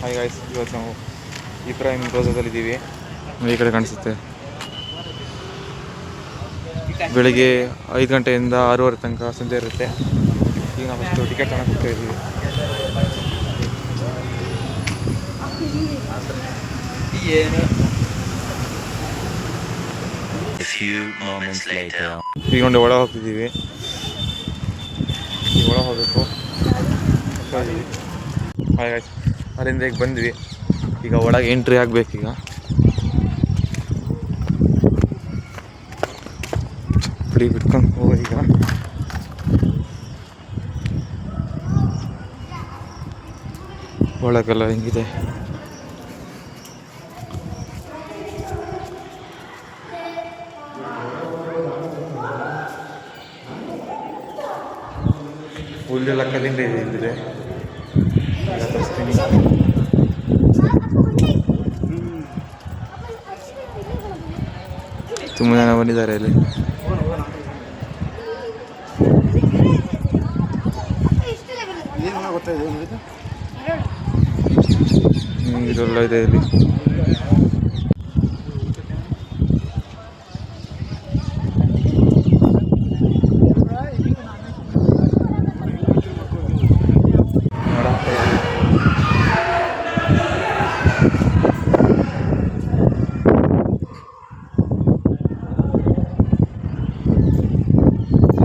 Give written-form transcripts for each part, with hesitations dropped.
Hi guys, ಇವತ್ತು ನಾವು ಇಬ್ರಾಹಿಂ ರೋಜಾದಲ್ಲಿದ್ದೀವಿ. ಈ ಕಡೆ ಕಾಣಿಸುತ್ತೆ. ಬೆಳಿಗ್ಗೆ 5 ಗಂಟೆಯಿಂದ 6:30 ತನಕ ಸಂಜೆ ಇರುತ್ತೆ. ಈಗ ನಾವು ಫಸ್ಟು ಟಿಕೆಟ್ ತಗೊಂಡು ಹೋಗ್ತಾ ಇದ್ದೀವಿ. ಈಗ ನೋಡಿ ಒಳ ಹೋಗ್ತಿದ್ದೀವಿ. ಈಗ ಒಳ ಹೋಗಬೇಕು. ಹಾಯ್ ಗಾಯ್ಸ್, ಅಲ್ಲಿಂದ ಈಗ ಬಂದ್ವಿ. ಈಗ ಒಳಗೆ ಎಂಟ್ರಿ ಆಗಬೇಕೀಗ. ಚಪ್ಪಲಿ ಬಿಟ್ಕೊಂಡು ಹೋಗೋ ಈಗ. ಒಳಗೆಲ್ಲ ಹೆಂಗಿದೆ. ಹುಲ್ಲೆಲ್ಲ ಕಲ್ಲಿಂದ ಇದೆ. ತುಂಬ ಜನ ಬಂದಿದ್ದಾರೆ ಇಲ್ಲಿ. ಇದೆಲ್ಲ ಇದೆ ಇಲ್ಲಿ.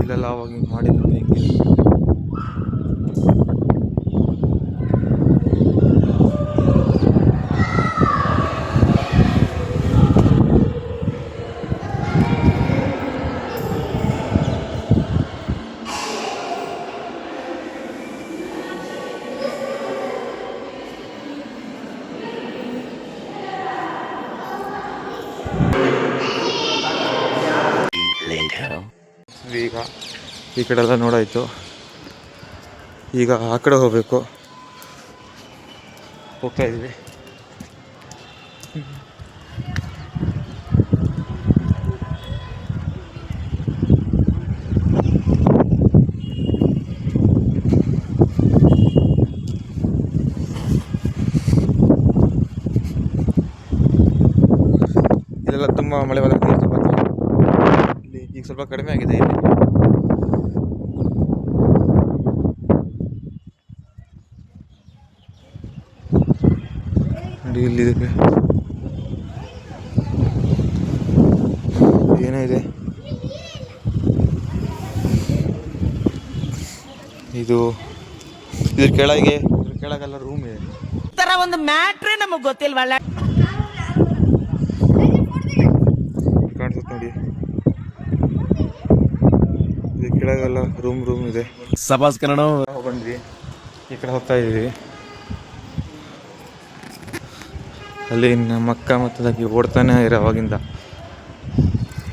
ಇಲ್ಲೆಲ್ಲ ಅವಾಗ ಮಾಡಿ ನೋಡಿ ಹೆಂಗೆ. ಈಗ ಈ ಕಡೆ ಎಲ್ಲ ನೋಡಾಯಿತು. ಈಗ ಆ ಕಡೆ ಹೋಗ್ತಾ ಇದ್ದೀವಿ. ಇದೆಲ್ಲ ತುಂಬ ಮಳೆ ಬರುತ್ತೆ. ಇಲ್ಲಿ ಈಗ ಸ್ವಲ್ಪ ಕಡಿಮೆ ಆಗಿದೆ. ಇಲ್ಲಿ ನೋಡಿ, ಇಲ್ಲಿದೆ ಏನೋ ಇದೆ. ಇದ್ರ ಕೆಳಗೆಲ್ಲ ರೂಮ್ ಇದೆ. ಒಂದು ಮ್ಯಾಟ್ರೇ ನಮಗೆ ಗೊತ್ತಿಲ್ವಲ್ಲ. ಕಾಣಿಸುತ್ತೆ ನೋಡಿ, ಇದ್ರ ಕೆಳಗೆಲ್ಲ ರೂಮ್ ಇದೆ. ಸಬಾಸ್ ಕನ್ನಡ ಬಂದ್ವಿ. ಈ ಕಡೆ ಹೋಗ್ತಾ ಇದ್ದೀವಿ. ಅಲ್ಲಿ ನಮ್ಮ ಅಕ್ಕ ಮತ್ತು ಓಡ್ತಾನೆ ಅವಾಗಿಂದ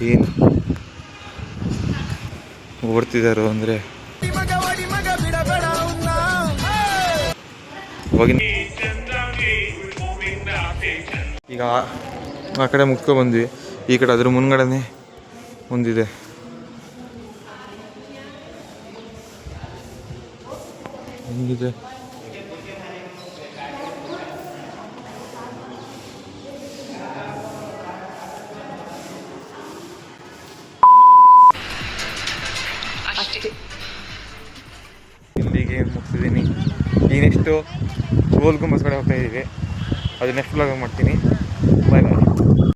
ಏನು ಓಡ್ತಿದ್ದಾರೋ ಅಂದರೆ ಈಗ ಆ ಕಡೆ ಮುಗ್ಕೊ ಬಂದ್ವಿ. ಈ ಕಡೆ ಅದ್ರ ಮುನ್ಗಡೆನೆ ಒಂದಿದೆ. ಹೆಂಗಿದೆ ಇಲ್ಲಿಗೆ ಮುಗಿಸಿದ್ದೀನಿ. ಈಗ ನೆಕ್ಸ್ಟು ಗೋಲ್ ಗುಂಬಸ್ ಕಡೆ ಹೋಗ್ತಾ ಇದ್ದೀವಿ. ಅದು ನೆಕ್ಸ್ಟ್ ವ್ಲಾಗ್ ಮಾಡ್ತೀನಿ. ಬಾಯ್ ಬಾಯ್.